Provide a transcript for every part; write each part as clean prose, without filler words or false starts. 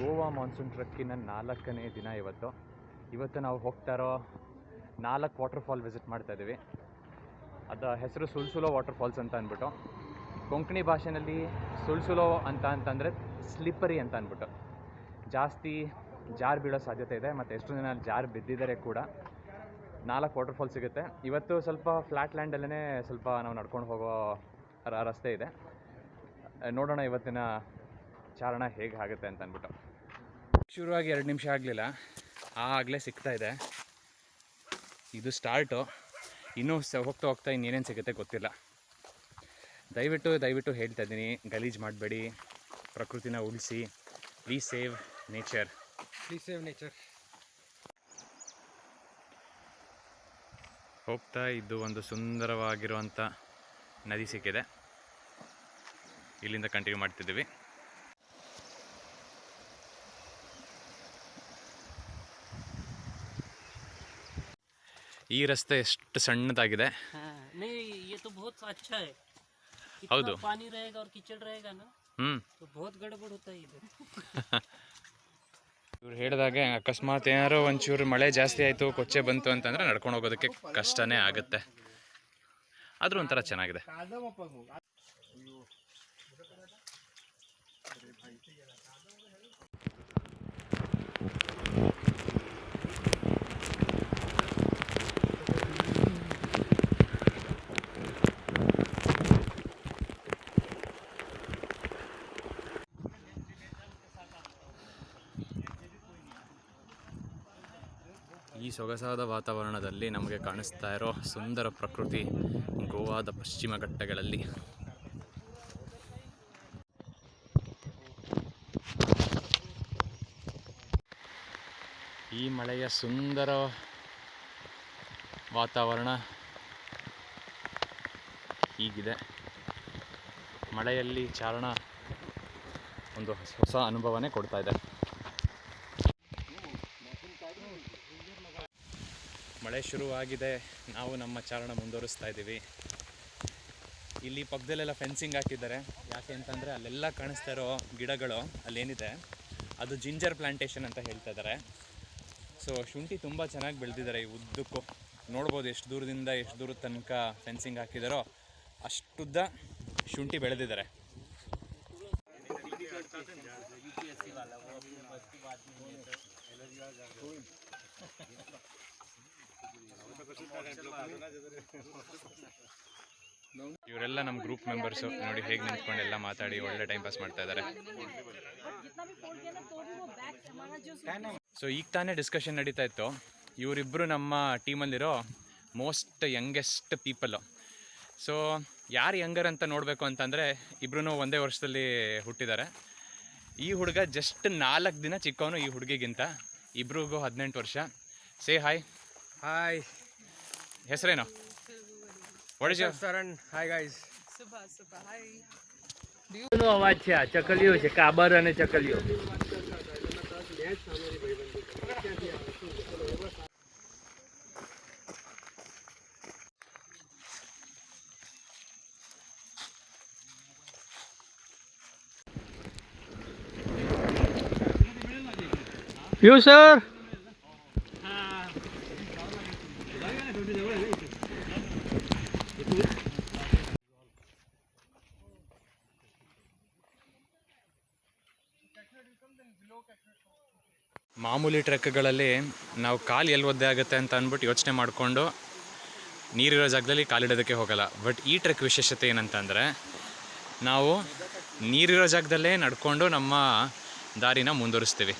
Goa monsoon ಟ್ರೆಕ್ಕಿನ 4ನೇ ದಿನ ಇವತ್ತು ನಾವು ಹೋಗ್ತಾ ಇರೋ 4 ವಾಟರ್ ಫಾಲ್ ವಿಸಿಟ್ ಮಾಡ್ತಾ ಇದ್ದೀವಿ. ಅದರ ಹೆಸರು ಸುಲ್ಸುಲೋ ವಾಟರ್ ಫಾಲ್ಸ್ ಅಂತ ಅಂದ್ಬಿಟ್ಟು, ಕೊಂಕಣಿ ಭಾಷೆಯಲ್ಲಿ ಸುಲ್ಸುಲೋ ಅಂತಂದರೆ ಸ್ಲಿಪ್ಪರಿ ಅಂತ ಅಂದ್ಬಿಟ್ಟು, ಜಾಸ್ತಿ ಜಾರು ಬೀಳೋ ಸಾಧ್ಯತೆ ಇದೆ. ಮತ್ತು ಎಷ್ಟು ಜನ ಜಾರು ಬಿದ್ದಿದ್ದಾರೆ ಕೂಡ. 4 ವಾಟರ್ ಫಾಲ್ ಸಿಗುತ್ತೆ. ಇವತ್ತು ಸ್ವಲ್ಪ ಫ್ಲ್ಯಾಟ್ ಲ್ಯಾಂಡಲ್ಲೇ ಸ್ವಲ್ಪ ನಾವು ನಡ್ಕೊಂಡು ಹೋಗೋ ರಸ್ತೆ ಇದೆ. ನೋಡೋಣ ಇವತ್ತಿನ ಚಾರಣ ಹೇಗೆ ಆಗುತ್ತೆ ಅಂತ ಅಂದ್ಬಿಟ್ಟು. ಶುರುವಾಗಿ 2 ನಿಮಿಷ ಆಗಲಿಲ್ಲ, ಆಗಲೇ ಸಿಗ್ತಾ ಇದೆ. ಇದು ಸ್ಟಾರ್ಟು. ಇನ್ನೂ ಹೋಗ್ತಾ ಇನ್ನೇನೇನು ಸಿಗುತ್ತೆ ಗೊತ್ತಿಲ್ಲ. ದಯವಿಟ್ಟು ಹೇಳ್ತಾ ಇದ್ದೀನಿ, ಗಲೀಜು ಮಾಡಬೇಡಿ, ಪ್ರಕೃತಿನ ಉಳಿಸಿ. Please save nature. ಹೋಗ್ತಾ ಇದ್ದು ಒಂದು ಸುಂದರವಾಗಿರುವಂಥ ನದಿ ಸಿಕ್ಕಿದೆ. ಇಲ್ಲಿಂದ ಕಂಟಿನ್ಯೂ ಮಾಡ್ತಿದ್ದೀವಿ. ಈ ರಸ್ತೆ ಎಷ್ಟು ಸಣ್ಣದಾಗಿದೆ. ಹೌದು. ಇವ್ರು ಹೇಳಿದಾಗೆ ಅಕಸ್ಮಾತ್ ಏನಾರು ಒಂಚೂರು ಮಳೆ ಜಾಸ್ತಿ ಆಯಿತು, ಕೊಚ್ಚೆ ಬಂತು ಅಂತಂದರೆ ನಡ್ಕೊಂಡು ಹೋಗೋದಕ್ಕೆ ಕಷ್ಟನೇ ಆಗುತ್ತೆ. ಆದರೂ ಒಂಥರ ಚೆನ್ನಾಗಿದೆ. ಈ ಸೊಗಸಾದ ವಾತಾವರಣದಲ್ಲಿ ನಮಗೆ ಕಾಣಿಸ್ತಾ ಇರೋ ಸುಂದರ ಪ್ರಕೃತಿ ಗೋವಾದ ಪಶ್ಚಿಮ ಘಟ್ಟಗಳಲ್ಲಿ. ಈ ಮಳೆಯ ಸುಂದರ ವಾತಾವರಣ ಹೀಗಿದೆ. ಮಳೆಯಲ್ಲಿ ಚಾರಣ ಒಂದು ಹೊಸ ಅನುಭವನೇ ಕೊಡ್ತಾ ಇದೆ. ಮಳೆ ಶುರುವಾಗಿದೆ, ನಾವು ನಮ್ಮ ಚಾರಣ ಮುಂದುವರಿಸ್ತಾ ಇದ್ದೀವಿ. ಇಲ್ಲಿ ಪಕ್ಕದಲ್ಲೆಲ್ಲ ಫೆನ್ಸಿಂಗ್ ಹಾಕಿದ್ದಾರೆ. ಯಾಕೆ ಅಂತಂದರೆ ಅಲ್ಲೆಲ್ಲ ಕಾಣಿಸ್ತಾ ಇರೋ ಗಿಡಗಳು ಅಲ್ಲೇನಿದೆ ಅದು ಜಿಂಜರ್ ಪ್ಲಾಂಟೇಶನ್ ಅಂತ ಹೇಳ್ತಾ ಇದ್ದಾರೆ. ಸೊ ಶುಂಠಿ ತುಂಬ ಚೆನ್ನಾಗಿ ಬೆಳೆದಿದ್ದಾರೆ. ಈ ಉದ್ದಕ್ಕೂ ನೋಡ್ಬೋದು, ಎಷ್ಟು ದೂರದಿಂದ ಎಷ್ಟು ದೂರದ ತನಕ ಫೆನ್ಸಿಂಗ್ ಹಾಕಿದಾರೋ ಅಷ್ಟುದ್ದ ಶುಂಠಿ ಬೆಳೆದಿದ್ದಾರೆ. ಇವರೆಲ್ಲ ನಮ್ಮ ಗ್ರೂಪ್ ಮೆಂಬರ್ಸು. ನೋಡಿ ಹೇಗೆ ನಿಂತ್ಕೊಂಡು ಎಲ್ಲ ಮಾತಾಡಿ ಒಳ್ಳೆ ಟೈಮ್ ಪಾಸ್ ಮಾಡ್ತಾ ಇದ್ದಾರೆ. ಸೊ ಈಗ ತಾನೇ ಡಿಸ್ಕಷನ್ ನಡೀತಾ ಇತ್ತು. ಇವರಿಬ್ಬರು ನಮ್ಮ ಟೀಮಲ್ಲಿರೋ ಮೋಸ್ಟ್ ಯಂಗೆಸ್ಟ್ ಪೀಪಲ್ಲು. ಸೊ ಯಾರು ಯಂಗರ್ ಅಂತ ನೋಡಬೇಕು ಅಂತಂದರೆ ಇಬ್ಬರೂ ಒಂದೇ ವರ್ಷದಲ್ಲಿ ಹುಟ್ಟಿದ್ದಾರೆ. ಈ ಹುಡುಗ ಜಸ್ಟ್ 4 ದಿನ ಚಿಕ್ಕವನು ಈ ಹುಡುಗಿಗಿಂತ. ಇಬ್ರಿಗೂ 18 ವರ್ಷ. Say hi. ಹಾಯ್. ಹೆಸರೇನು? What is your Saran? Hi guys. Subha. Hi. નો અવાજ છે. આ ચકલીઓ છે, કાબર અને ચકલીઓ. You sir. ಮಾಮೂಲಿ ಟ್ರೆಕ್ಗಳಲ್ಲಿ ನಾವು ಕಾಲು ಎಲ್ಲಿ ಒದ್ದೆ ಆಗುತ್ತೆ ಅಂತ ಅಂದ್ಬಿಟ್ಟು ಯೋಚನೆ ಮಾಡಿಕೊಂಡು ನೀರಿರೋ ಜಾಗದಲ್ಲಿ ಕಾಲಿಡೋದಕ್ಕೆ ಹೋಗಲ್ಲ. ಬಟ್ ಈ ಟ್ರೆಕ್ ವಿಶೇಷತೆ ಏನಂತಂದರೆ ನಾವು ನೀರಿರೋ ಜಾಗದಲ್ಲೇ ನಡ್ಕೊಂಡು ನಮ್ಮ ದಾರಿನ ಮುಂದುವರಿಸ್ತೀವಿ.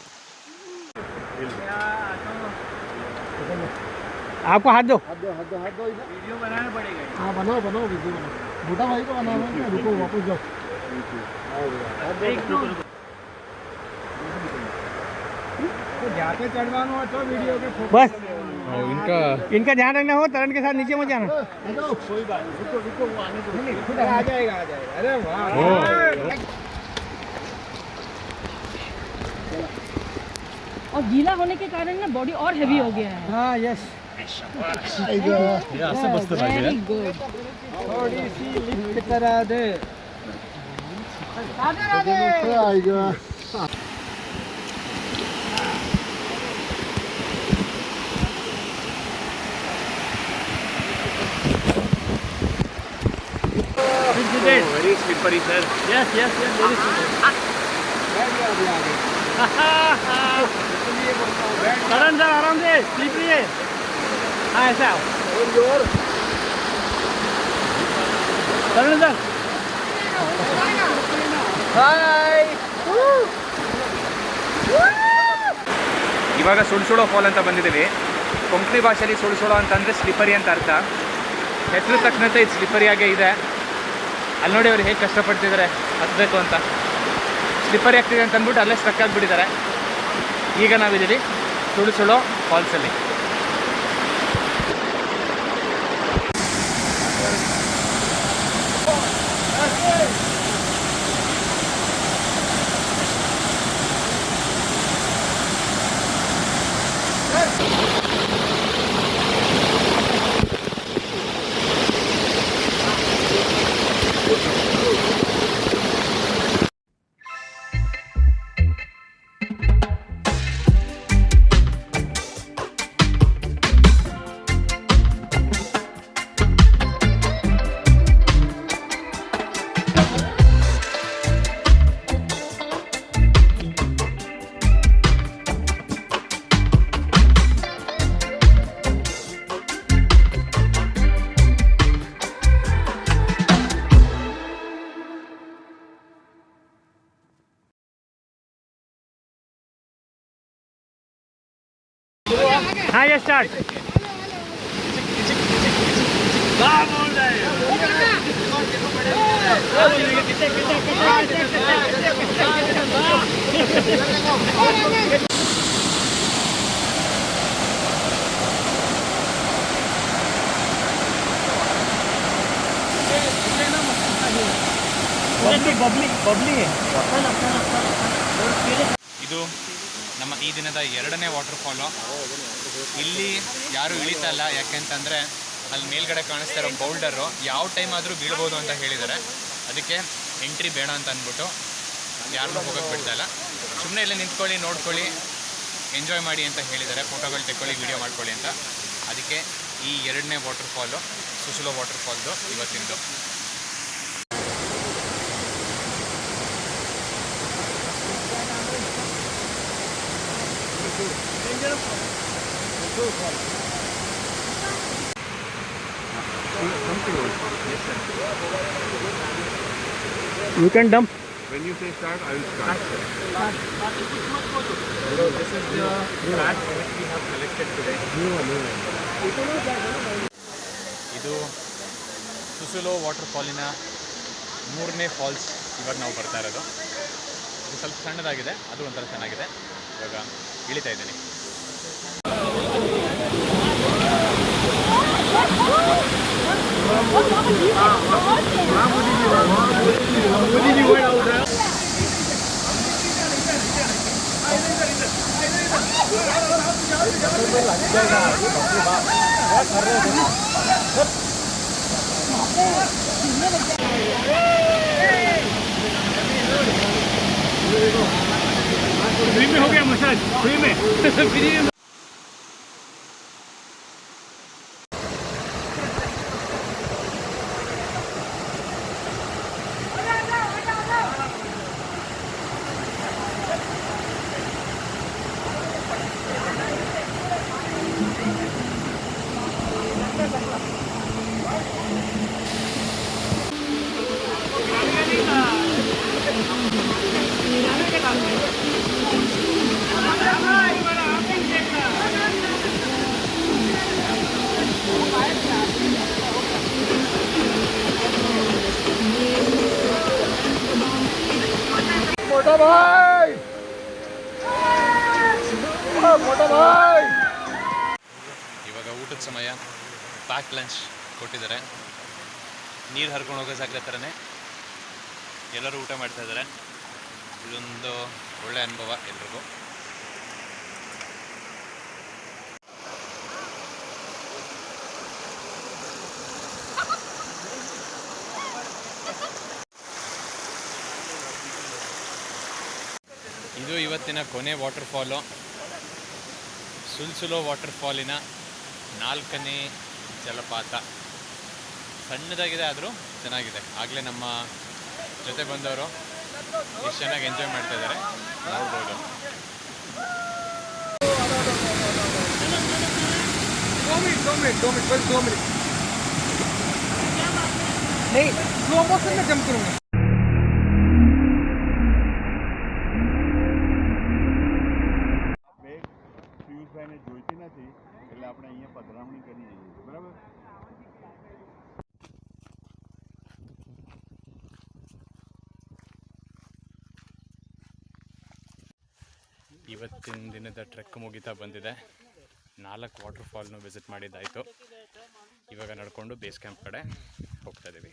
आपको हाथ दो वीडियो बनाना पड़ेगा. हाँ बनाओ वीडियो बनाओ. बूटा भाई को बनाना है. रुको वापस जाओ. जाके चढ़वाना हो तो वीडियो के बस इनका ध्यान रखना हो. तरन के साथ नीचे मत जाना. कोई बात नहीं, रुको वो आने दो. खुद आ जाएगा. अरे वाह. और गीला होने के कारण ना बॉडी और हेवी हो गया है. हाँ यस. Very good. थोड़ी सी लिफ्ट करा दे. Radhe Radhe. it. Very slippery sir. Yes, very slippery. Karan sir आराम से स्लिपरी है. हाँ ऐसा करण सर. हाय. ಇವಾಗ ಸುಳ್ಸುಳೋ ಫಾಲ್ ಅಂತ ಬಂದಿದ್ದೀವಿ. ಕೊಂಕಣಿ ಭಾಷೆಯಲ್ಲಿ ಸುಳ್ಸುಳೋ ಅಂತಂದರೆ ಸ್ಲಿಪ್ಪರಿ ಅಂತ ಅರ್ಥ. ಹೆಸರು ತಕ್ಕಂತೆ ಇದು ಸ್ಲಿಪ್ಪರಿಯಾಗೇ ಇದೆ. ಅಲ್ಲಿ ನೋಡಿ ಅವ್ರು ಹೇಗೆ ಕಷ್ಟಪಡ್ತಿದ್ದಾರೆ ಹತ್ತಬೇಕು ಅಂತ. ಸ್ಲಿಪ್ಪರಿ ಆಗ್ತಿದೆ ಅಂತ ಅಂದ್ಬಿಟ್ಟು ಅಲ್ಲೇ ಸ್ಟ್ರಕ್ ಆಗಿಬಿಟ್ಟಿದ್ದಾರೆ. ಈಗ ನಾವಿದ್ದೀವಿ ಸುಳ್ಸುಳೋ ಫಾಲ್ಸಲ್ಲಿ. हाँ ये स्टार्ट. बबली है. ಇದು ನಮ್ಮ ಈ ದಿನದ 2ನೇ ವಾಟರ್ ಫಾಲು. ಇಲ್ಲಿ ಯಾರೂ ಇಳಿತಾ ಇಲ್ಲ, ಯಾಕೆಂತಂದರೆ ಅಲ್ಲಿ ಮೇಲ್ಗಡೆ ಕಾಣಿಸ್ತಾ ಇರೋ ಬೌಲ್ಡರು ಯಾವ ಟೈಮ್ ಆದರೂ ಬೀಳ್ಬೋದು ಅಂತ ಹೇಳಿದ್ದಾರೆ. ಅದಕ್ಕೆ ಎಂಟ್ರಿ ಬೇಡ ಅಂತ ಅಂದ್ಬಿಟ್ಟು ಯಾರನ್ನೂ ಹೋಗೋಕ್ಕೆ ಬಿಡ್ತಾ ಇಲ್ಲ. ಸುಮ್ಮನೆ ಇಲ್ಲೇ ನಿಂತ್ಕೊಳ್ಳಿ, ನೋಡ್ಕೊಳ್ಳಿ, ಎಂಜಾಯ್ ಮಾಡಿ ಅಂತ ಹೇಳಿದ್ದಾರೆ. ಫೋಟೋಗಳು ತೆಕ್ಕೊಳ್ಳಿ, ವೀಡಿಯೋ ಮಾಡ್ಕೊಳ್ಳಿ ಅಂತ. ಅದಕ್ಕೆ ಈ 2ನೇ ವಾಟರ್ ಫಾಲು ಸುಸುಲೋ ವಾಟರ್ ಫಾಲ್ದು ಇವತ್ತಿಂದು. You can dump. When you say start, I will start. This is the trash which we have collected today. ಇದು ಸುಸುಲೋ ವಾಟರ್ ಫಾಲಿನ 3ನೇ ಫಾಲ್ಸ್ ಇವಾಗ ನಾವು ಬರ್ತಾ ಇರೋದು. ಇದು ಸ್ವಲ್ಪ ಸಣ್ಣದಾಗಿದೆ, ಅದು ಒಂಥರ ಚೆನ್ನಾಗಿದೆ. ಇವಾಗ ಇಳಿತಾ ಇದ್ದೀನಿ. फ्री में हो गया मसाज. फ्री में. फ्री में. मोटा भाई, मोटा भाई. ಇವಾಗ ಊಟದ ಸಮಯ. ಪ್ಯಾಕ್ ಲಂಚ್ ಕೊಟ್ಟಿದ್ದಾರೆ. ನೀರು ಹರ್ಕೊಂಡು ಹೋಗೋ ಜಾಗ ಥರನೇ ಎಲ್ಲರೂ ಊಟ ಮಾಡ್ತಾ ಇದ್ದಾರೆ. ಇದೊಂದು ಒಳ್ಳೆಯ ಅನುಭವ ಎಲ್ರಿಗೂ. ಇದು ಇವತ್ತಿನ ಕೊನೆ ವಾಟರ್ ಫಾಲು. ಸುಲ್ಸುಲೋ ವಾಟರ್ ಫಾಲಿನ 4ನೇ ಜಲಪಾತ. ಸಣ್ಣದಾಗಿದೆ ಆದರೂ ಚೆನ್ನಾಗಿದೆ. ಆಗಲೇ ನಮ್ಮ ಜೊತೆ ಬಂದವರು ಎಷ್ಟು ಚೆನ್ನಾಗಿ ಎಂಜಾಯ್ ಮಾಡ್ತಾ ಇದ್ದಾರೆ ನೋಡ್ಬೋದು. 2 मिनट बस 2 मिनट नहीं स्लो मोशन में जंप करूंगा. પિયુષભાઈને જોઈતી નથી એટલે આપણે અહીંયા પધરામણી કરી દઈએ બરાબર. ಇವತ್ತಿನ ದಿನದ ಟ್ರೆಕ್ ಮುಗಿತಾ ಬಂದಿದೆ. 4 ವಾಟರ್ಫಾಲ್ನು ವಿಸಿಟ್ ಮಾಡಿದ್ದಾಯಿತು. ಇವಾಗ ನಡ್ಕೊಂಡು ಬೇಸ್ ಕ್ಯಾಂಪ್ ಕಡೆ ಹೋಗ್ತಾ ಇದ್ದೀವಿ.